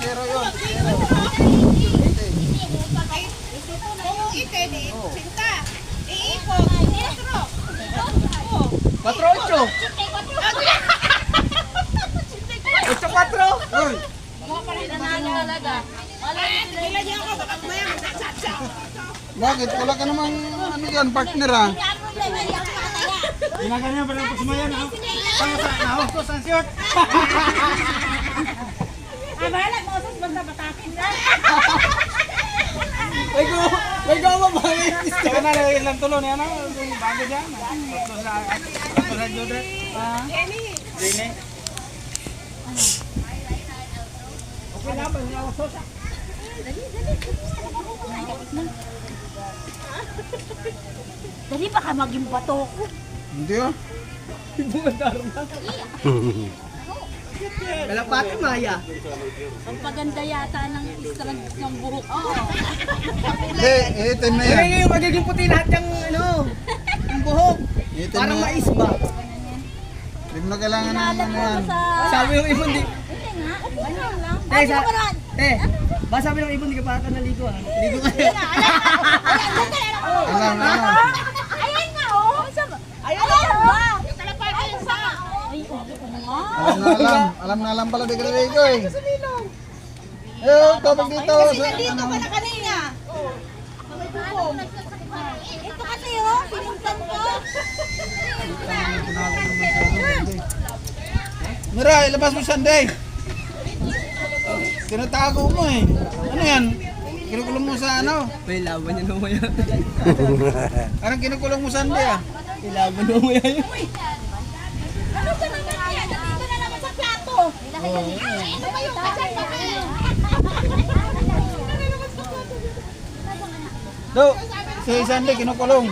Zero yun. Kung itin, sinta. Iipon. Patro. 4-8. 8-4. Uy. Bakit? Wala ka namang ano dyan, partner ah. Ginaganyan pa lang po sumayan. Nahos ko sa short. Bahala mo sa basta batakin na. May gawa ba? Saka na lang tulo niya na. Bago dyan. Tatlo sa Jodre. Dini. Okay na ba? Dali baka maging bato ko. Hindi ah. Kalapati Maya. Ang paganda yata ng istrand ng buhok. Oo. Hindi, itin na yan. Yung magiging puti lahat yung yung buhok. Itin Parang na. mais ba? Hindi mo na kailangan ng ano yan. Sabi ng ibon di. Hindi nga. Ano lang. Eh, ba sabi ng ibon di ka pa ata naligo ah. Ligo ka. Alam. Ayan nga oh. Ayan ba? Ay, sa. Ay, Alam na alam pala di ka naligo eh. Eh, tubig dito. Dito ka na kanina. Ito kasi oh, sinuntan ko. Mira, ilabas mo Sunday. Tinatago mo eh. Ano yan? Kinukulong mo sa ano? May laban niya naman yan. Anong kinukulong mo Sunday ah? May laban naman yan. Ano ka naman yan? Dito na naman sa plato. Ano ba yung kasal pa kayo? Do, si Sunday kinukulong.